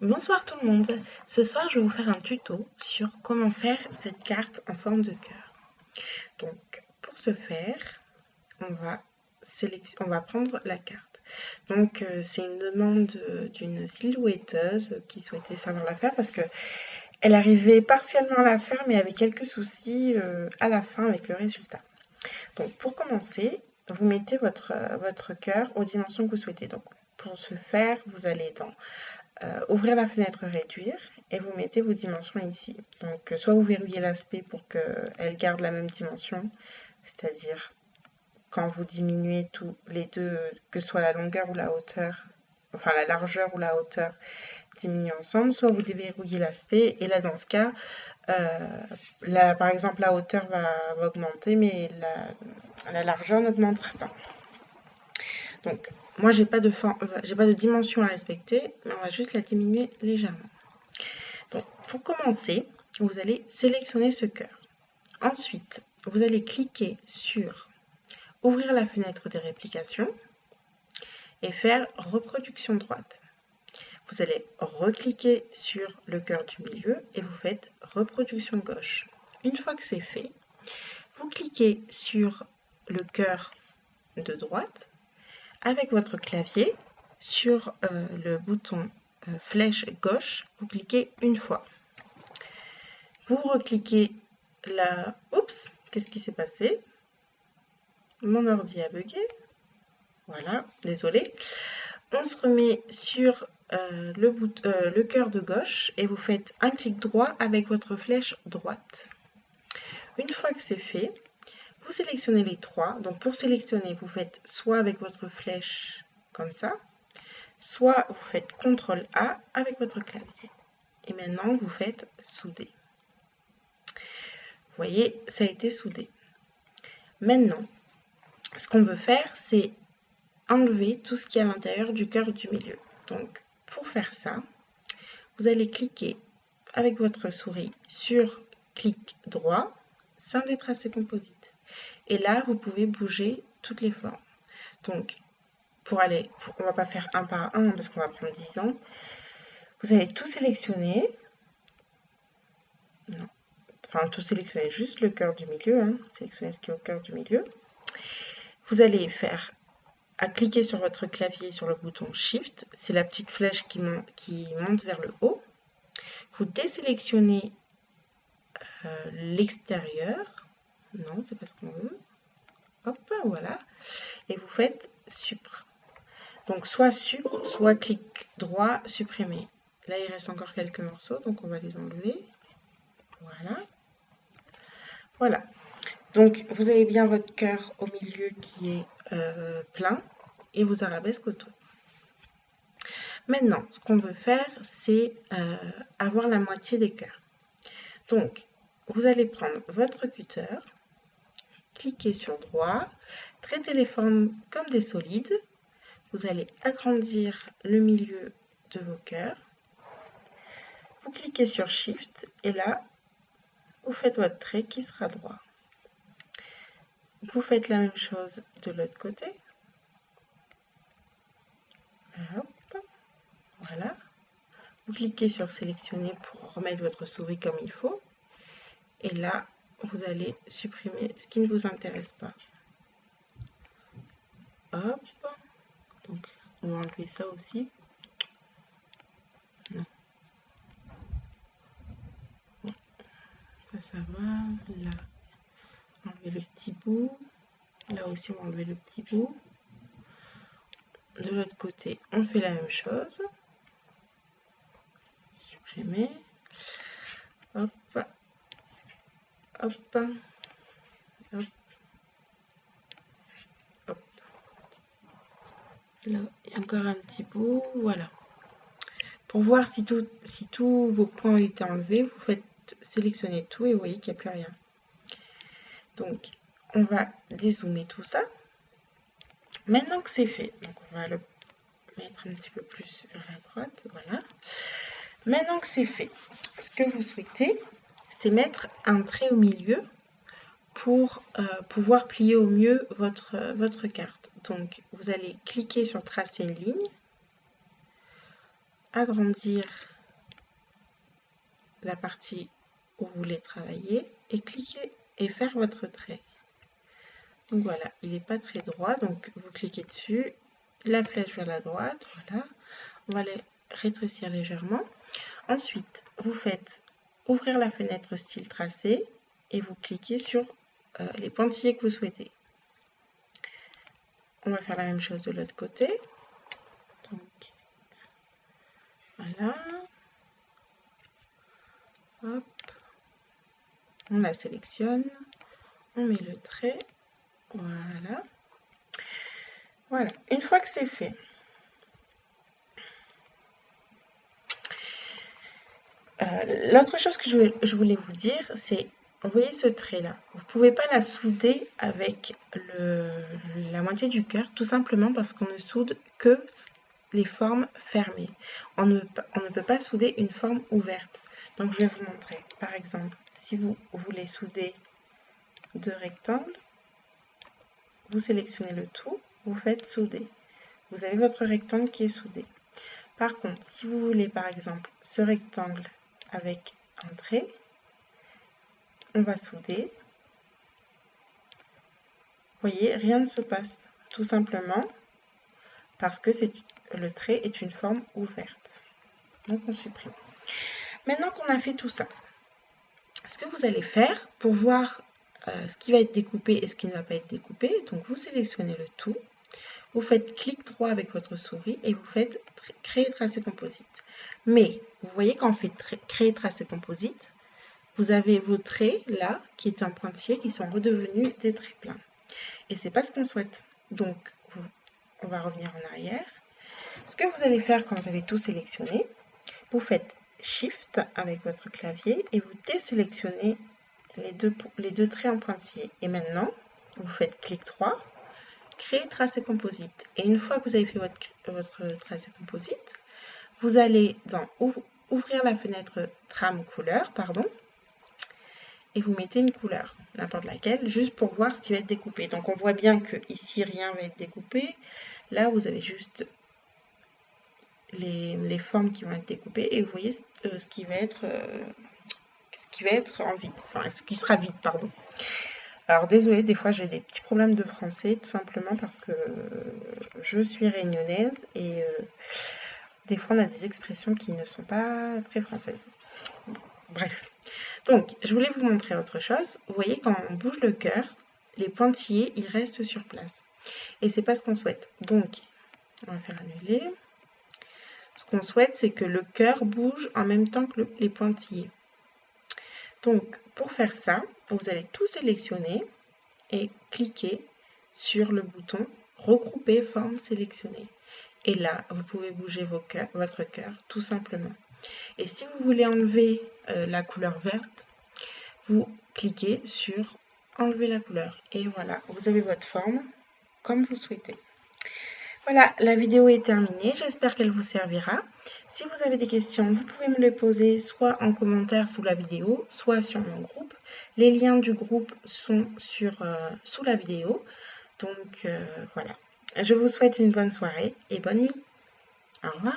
Bonsoir tout le monde. Ce soir, je vais vous faire un tuto sur comment faire cette carte en forme de cœur. Donc, pour ce faire, on va prendre la carte. Donc, c'est une demande d'une silhouetteuse qui souhaitait savoir la faire parce que elle arrivait partiellement à la faire, mais avait quelques soucis à la fin avec le résultat. Donc, pour commencer, vous mettez votre cœur aux dimensions que vous souhaitez. Donc, pour ce faire, vous allez dans ouvrir la fenêtre réduire et vous mettez vos dimensions ici. Donc soit vous verrouillez l'aspect pour qu'elle garde la même dimension, c'est-à-dire quand vous diminuez tous les deux, que ce soit la longueur ou la hauteur, enfin la largeur ou la hauteur diminuent ensemble, soit vous déverrouillez l'aspect et là dans ce cas, par exemple la hauteur va augmenter mais la largeur n'augmentera pas. Donc moi j'ai pas de dimension à respecter, mais on va juste la diminuer légèrement. Donc, pour commencer, vous allez sélectionner ce cœur. Ensuite, vous allez cliquer sur ouvrir la fenêtre des réplications et faire reproduction droite. Vous allez recliquer sur le cœur du milieu et vous faites reproduction gauche. Une fois que c'est fait, vous cliquez sur le cœur de droite avec votre clavier sur le bouton flèche gauche, vous cliquez une fois. Vous recliquez là. Oups, qu'est-ce qui s'est passé? Mon ordi a bugué. Voilà, désolé. On se remet sur le cœur de gauche et vous faites un clic droit avec votre flèche droite. Une fois que c'est fait, vous sélectionnez les trois. Donc pour sélectionner, vous faites soit avec votre flèche comme ça, soit vous faites CTRL A avec votre clavier. Et maintenant, vous faites souder. Vous voyez, ça a été soudé. Maintenant, ce qu'on veut faire, c'est enlever tout ce qui est à l'intérieur du cœur du milieu. Donc, pour faire ça, vous allez cliquer avec votre souris sur clic droit, scinder tracé composite. Et là, vous pouvez bouger toutes les formes. Donc, on ne va pas faire un par un parce qu'on va prendre 10 ans. Vous allez tout sélectionner. Non. Enfin, tout sélectionner, juste le cœur du milieu. Sélectionnez ce qui est au cœur du milieu. Vous allez faire à cliquer sur votre clavier sur le bouton Shift, c'est la petite flèche qui monte vers le haut. Vous désélectionnez l'extérieur. Non, c'est pas ce qu'on veut. Hop, voilà. Et vous faites Supr. Donc soit Supr, soit clic droit, supprimer. Là, il reste encore quelques morceaux, donc on va les enlever. Voilà. Voilà. Donc, vous avez bien votre cœur au milieu qui est plein et vos arabesques autour. Maintenant, ce qu'on veut faire, c'est avoir la moitié des cœurs. Donc, vous allez prendre votre cutter, cliquer sur droit, traiter les formes comme des solides. Vous allez agrandir le milieu de vos cœurs. Vous cliquez sur Shift et là, vous faites votre trait qui sera droit. Vous faites la même chose de l'autre côté. Hop, voilà. Vous cliquez sur sélectionner pour remettre votre souris comme il faut. Et là, vous allez supprimer ce qui ne vous intéresse pas. Hop. Donc, on va enlever ça aussi. Non. Bon. Ça va. Là, enlever le petit bout. Là aussi, on va enlever le petit bout. De l'autre côté, on fait la même chose. Supprimer. Hop. Hop. Hop. Hop. Là, il y a encore un petit bout. Voilà. Pour voir si tous vos points ont été enlevés, vous faites sélectionner tout et vous voyez qu'il n'y a plus rien. Donc, on va dézoomer tout ça. Maintenant que c'est fait, donc on va le mettre un petit peu plus vers la droite, voilà. Maintenant que c'est fait, ce que vous souhaitez, c'est mettre un trait au milieu pour pouvoir plier au mieux votre carte. Donc, vous allez cliquer sur tracer une ligne, agrandir la partie où vous voulez travailler et cliquer et faire votre trait. Donc voilà, il n'est pas très droit, donc vous cliquez dessus, la flèche vers la droite, voilà. On va les rétrécir légèrement. Ensuite, vous faites ouvrir la fenêtre style tracé et vous cliquez sur les pointillés que vous souhaitez. On va faire la même chose de l'autre côté. Donc, voilà. Hop. On la sélectionne. On met le trait. Voilà. Voilà. Une fois que c'est fait, l'autre chose que je voulais vous dire, c'est, vous voyez ce trait-là, vous ne pouvez pas la souder avec la moitié du cœur, tout simplement parce qu'on ne soude que les formes fermées. On ne peut pas souder une forme ouverte. Donc je vais vous montrer. Par exemple, si vous voulez souder deux rectangles, vous sélectionnez le tout, vous faites souder. Vous avez votre rectangle qui est soudé. Par contre, si vous voulez par exemple ce rectangle avec un trait, on va souder. Vous voyez, rien ne se passe, tout simplement parce que le trait est une forme ouverte. Donc on supprime. Maintenant qu'on a fait tout ça, ce que vous allez faire pour voir ce qui va être découpé et ce qui ne va pas être découpé, donc vous sélectionnez le tout, vous faites clic droit avec votre souris et vous faites créer tracé composite. Mais vous voyez quand on fait créer tracé composite, vous avez vos traits là qui étaient en pointillés qui sont redevenus des traits pleins. Et c'est pas ce qu'on souhaite. Donc on va revenir en arrière. Ce que vous allez faire quand vous avez tout sélectionné, vous faites Shift avec votre clavier et vous désélectionnez les deux traits en pointillés. Et maintenant, vous faites clic droit, créer tracé composite. Et une fois que vous avez fait votre tracé composite, vous allez dans ouvrir la fenêtre trame couleur, pardon, et vous mettez une couleur, n'importe laquelle, juste pour voir ce qui va être découpé. Donc on voit bien que ici rien va être découpé. Là, vous avez juste les formes qui vont être découpées et vous voyez ce qui va être en vide, enfin ce qui sera vide, pardon. Alors désolé, des fois j'ai des petits problèmes de français, tout simplement parce que je suis réunionnaise et des fois on a des expressions qui ne sont pas très françaises. Bref, donc je voulais vous montrer autre chose. Vous voyez quand on bouge le cœur, les pointillés ils restent sur place et c'est pas ce qu'on souhaite. Donc on va faire annuler. Ce qu'on souhaite, c'est que le cœur bouge en même temps que les pointillés. Donc, pour faire ça, vous allez tout sélectionner et cliquer sur le bouton « Regrouper forme sélectionnée ». Et là, vous pouvez bouger votre cœur, tout simplement. Et si vous voulez enlever la couleur verte, vous cliquez sur « Enlever la couleur ». Et voilà, vous avez votre forme comme vous souhaitez. Voilà, la vidéo est terminée, j'espère qu'elle vous servira. Si vous avez des questions, vous pouvez me les poser soit en commentaire sous la vidéo, soit sur mon groupe. Les liens du groupe sont sous la vidéo. Donc voilà, je vous souhaite une bonne soirée et bonne nuit. Au revoir.